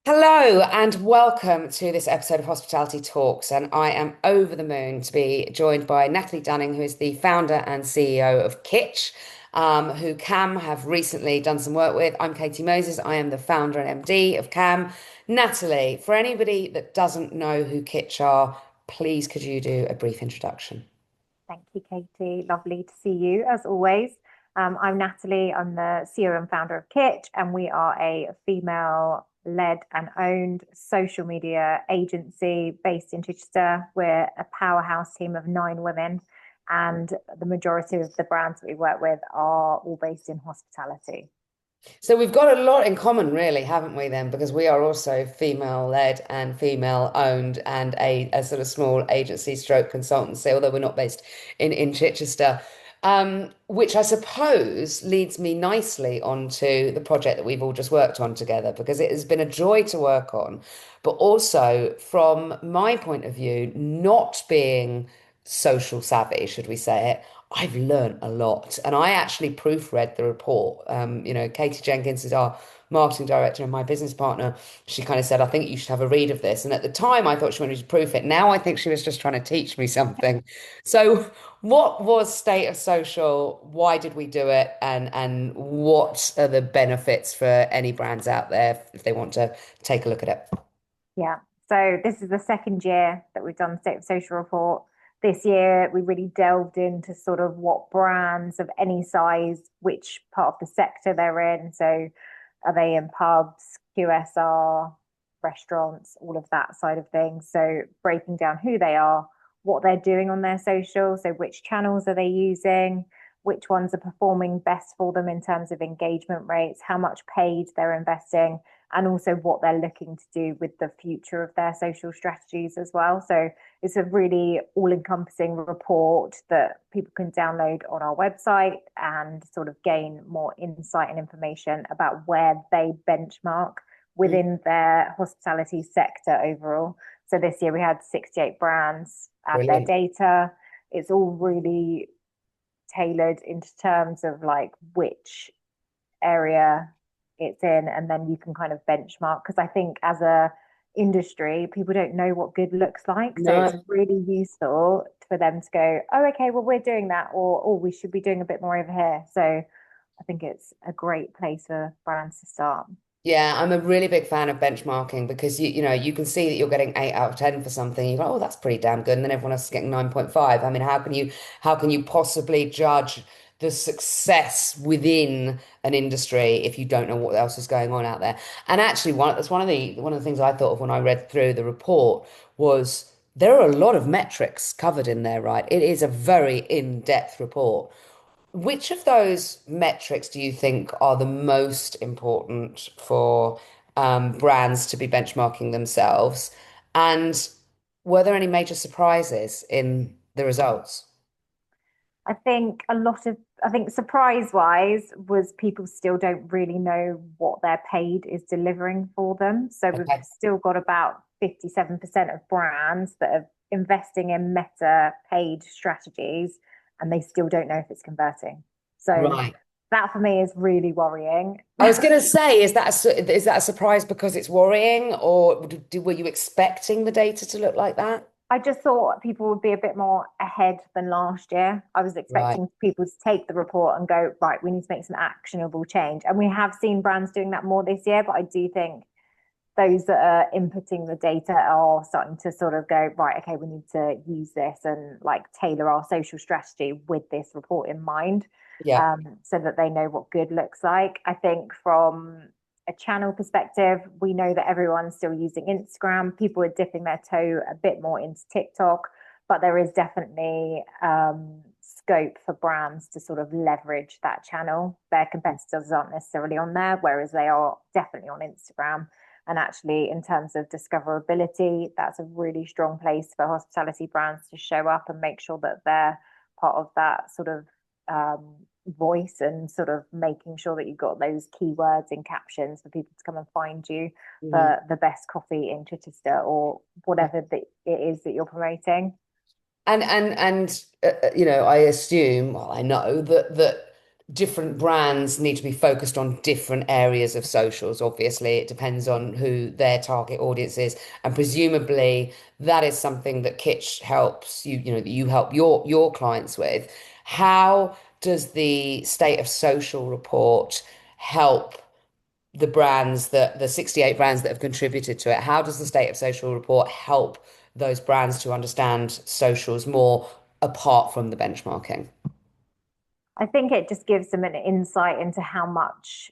Hello and welcome to this episode of Hospitality Talks. And I am over the moon to be joined by Natalie Dunning, who is the founder and CEO of Kitch, who KAM have recently done some work with. I'm Katy Moses. I am the founder and MD of KAM. Natalie, for anybody that doesn't know who Kitch are, please could you do a brief introduction? Thank you, Katie. Lovely to see you as always. I'm Natalie. I'm the CEO and founder of Kitch, and we are a female led and owned social media agency based in Chichester. We're a powerhouse team of 9 women, and the majority of the brands that we work with are all based in hospitality. So we've got a lot in common, really, haven't we, then? Because we are also female-led and female-owned and a sort of small agency stroke consultancy, although we're not based in Chichester. Which I suppose leads me nicely onto the project that we've all just worked on together, because it has been a joy to work on, but also from my point of view, not being social savvy, should we say it, I've learned a lot. And I actually proofread the report. Katie Jenkins is our marketing director and my business partner. She kind of said, I think you should have a read of this. And at the time, I thought she wanted to proof it. Now I think she was just trying to teach me something. So, what was State of Social? Why did we do it? And what are the benefits for any brands out there if they want to take a look at it? Yeah. So this is the second year that we've done the State of Social report. This year, we really delved into sort of what brands of any size, which part of the sector they're in. So are they in pubs, QSR, restaurants, all of that side of things. So breaking down who they are, what they're doing on their social. So which channels are they using? Which ones are performing best for them in terms of engagement rates, how much paid they're investing, and also what they're looking to do with the future of their social strategies as well. So it's a really all-encompassing report that people can download on our website and sort of gain more insight and information about where they benchmark Mm, within their hospitality sector overall. So this year we had 68 brands add their brilliant. data. It's all really tailored into terms of like which area it's in, and then you can kind of benchmark, because I think as a industry people don't know what good looks like, so it's No. really useful for them to go, oh okay, well we're doing that, or oh we should be doing a bit more over here. So I think it's a great place for brands to start. Yeah, I'm a really big fan of benchmarking because you can see that you're getting 8 out of 10 for something. You go, oh, that's pretty damn good, and then everyone else is getting 9.5. I mean, how can you possibly judge the success within an industry if you don't know what else is going on out there? And actually, that's one of the things I thought of when I read through the report was there are a lot of metrics covered in there, right? It is a very in-depth report. Which of those metrics do you think are the most important for brands to be benchmarking themselves? And were there any major surprises in the results? I think a lot of, I think surprise wise was people still don't really know what their paid is delivering for them. So we've Okay, still got about 57% of brands that are investing in meta paid strategies, and they still don't know if it's converting. So right. that for me is really worrying. I was going to say, is that a surprise because it's worrying, or were you expecting the data to look like that? I just thought people would be a bit more ahead than last year. I was Right. expecting people to take the report and go, right, we need to make some actionable change. And we have seen brands doing that more this year, but I do think those that are inputting the data are starting to sort of go, right, okay, we need to use this and like tailor our social strategy with this report in mind, Yeah. so that they know what good looks like. I think from a channel perspective, we know that everyone's still using Instagram. People are dipping their toe a bit more into TikTok, but there is definitely scope for brands to sort of leverage that channel. Their competitors aren't necessarily on there, whereas they are definitely on Instagram. And actually, in terms of discoverability, that's a really strong place for hospitality brands to show up and make sure that they're part of that sort of voice, and sort of making sure that you've got those keywords and captions for people to come and find you Mhm. for the best coffee in Chichester or whatever that it is that you're promoting. And I assume, well, I know that different brands need to be focused on different areas of socials. Obviously, it depends on who their target audience is, and presumably that is something that Kitch helps you, that you help your clients with. How does the state of social report help the brands that the 68 brands that have contributed to it? How does the state of social report help those brands to understand socials more apart from the benchmarking? I think it just gives them an insight into how much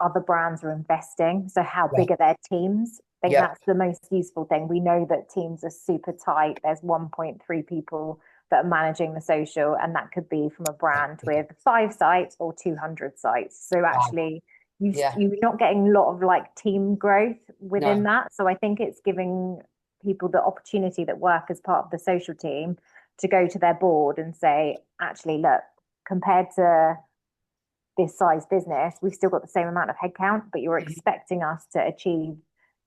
other brands are investing. So how Yeah. big are their teams? I think Yep. that's the most useful thing. We know that teams are super tight. There's 1.3 people that are managing the social, and that could be from a brand with 5 sites or 200 sites. So Wow. actually, Yeah. you're not getting a lot of like team growth within No. that. So I think it's giving people the opportunity that work as part of the social team to go to their board and say, actually, look, compared to this size business, we've still got the same amount of headcount, but you're Mhm. expecting us to achieve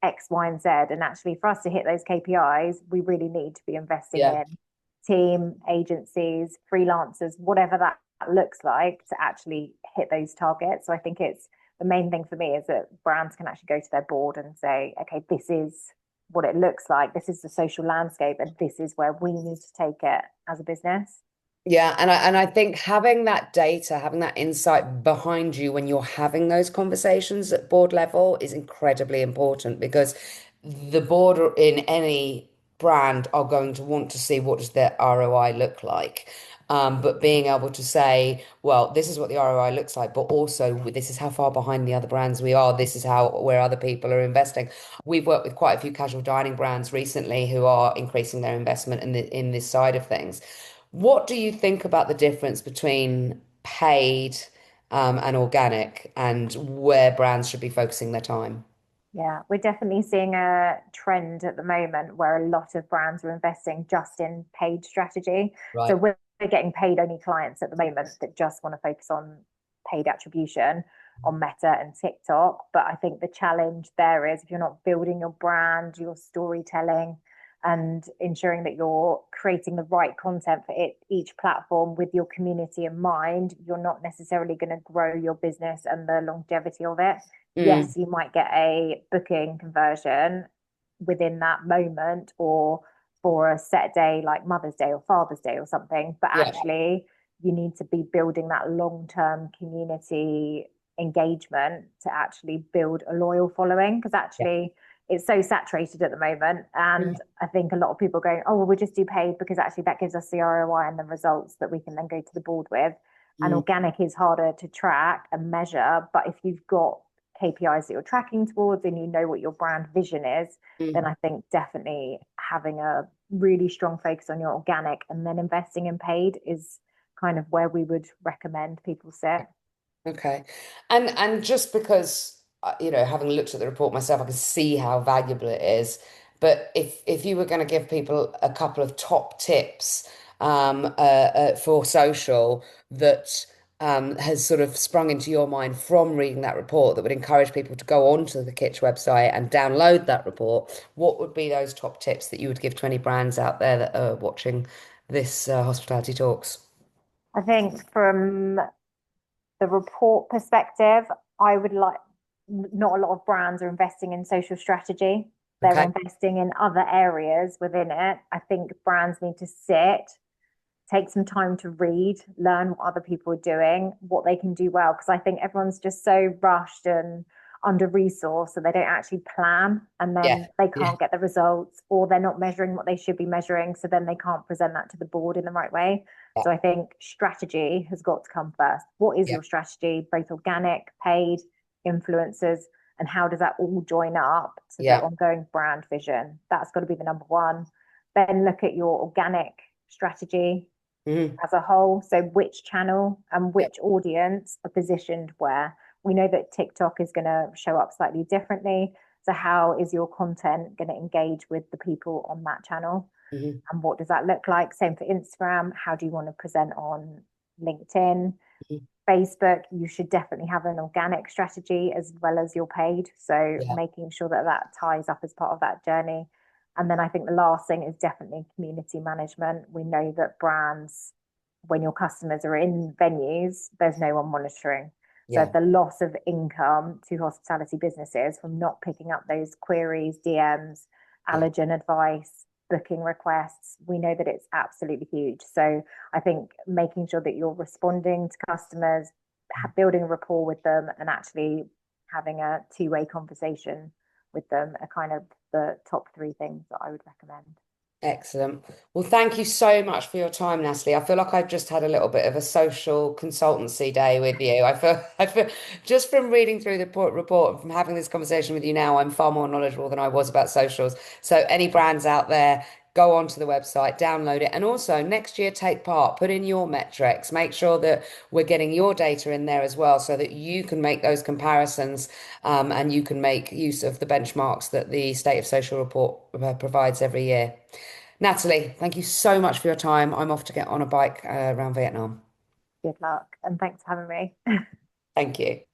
X, Y, and Z. And actually, for us to hit those KPIs, we really need to be investing Yeah. in team, agencies, freelancers, whatever that looks like to actually hit those targets. So I think it's the main thing for me is that brands can actually go to their board and say, okay, this is what it looks like. This is the social landscape, and this is where we need to take it as a business. Yeah, and I think having that data, having that insight behind you when you're having those conversations at board level is incredibly important because the board in any brand are going to want to see what does their ROI look like. But being able to say, well, this is what the ROI looks like, but also this is how far behind the other brands we are. This is how where other people are investing. We've worked with quite a few casual dining brands recently who are increasing their investment in this side of things. What do you think about the difference between paid and organic and where brands should be focusing their time? Yeah, we're definitely seeing a trend at the moment where a lot of brands are investing just in paid strategy. So Right. we're getting paid only clients at the moment that just want to focus on paid attribution on Meta and TikTok. But I think the challenge there is if you're not building your brand, your storytelling, and ensuring that you're creating the right content for each platform with your community in mind, you're not necessarily going to grow your business and the longevity of it. Mm, Yes, you might get a booking conversion within that moment or for a set day like Mother's Day or Father's Day or something, but yeah. actually you need to be building that long-term community engagement to actually build a loyal following because Yeah. actually it's so saturated at the moment. Yeah. And I think a lot of people are going, oh, well, we'll just do paid because actually that gives us the ROI and the results that we can then go to the board with. And Mm, organic is harder to track and measure. But if you've got KPIs that you're tracking towards and you know what your brand vision is, then mm. I think definitely having a really strong focus on your organic and then investing in paid is kind of where we would recommend people sit. Okay. And just because having looked at the report myself, I can see how valuable it is. But if you were going to give people a couple of top tips for social that has sort of sprung into your mind from reading that report that would encourage people to go onto the Kitch website and download that report, what would be those top tips that you would give to any brands out there that are watching this Hospitality Talks? I think from the report perspective, I would like not a lot of brands are investing in social strategy. They're Okay. investing in other areas within it. I think brands need to sit, take some time to read, learn what other people are doing, what they can do well. Because I think everyone's just so rushed and under resourced so they don't actually plan and Yeah. then they Yeah. can't get the results or they're not measuring what they should be measuring. So then they can't present that to the board in the right way. Yeah. So I think strategy has got to come first. What is Yeah. your strategy, both organic, paid, influencers, and how does that all join up to the Yeah. ongoing brand vision? That's got to be the number one. Then look at your organic strategy Mhm. as a whole. So which channel and Yep. which audience are positioned where? We know that TikTok is going to show up slightly differently. So how is your content going to engage with the people on that channel? Mhm. And what does that look like? Same for Instagram. How do you want to present on LinkedIn? Mhm. Facebook, you should definitely have an organic strategy as well as your paid. So Yeah. making sure that that ties up as part of that journey. And then I think the last thing is definitely community management. We know that brands when your customers are in venues, there's no one monitoring. So Yeah, the loss of income to hospitality businesses from not picking up those queries, DMs, yeah. allergen advice, booking requests, we know that it's absolutely huge. So I think making sure that you're responding to customers, building a rapport with them, and actually having a two-way conversation with them are kind of the top three things that I would recommend. Excellent. Well, thank you so much for your time, Natalie. I feel like I've just had a little bit of a social consultancy day with you. I feel just from reading through the report and from having this conversation with you now, I'm far more knowledgeable than I was about socials. So, any brands out there, go onto the website, download it, and also next year take part, put in your metrics, make sure that we're getting your data in there as well, so that you can make those comparisons, and you can make use of the benchmarks that the State of Social report provides every year. Natalie, thank you so much for your time. I'm off to get on a bike around Vietnam. Good luck and thanks for having me. Thank you.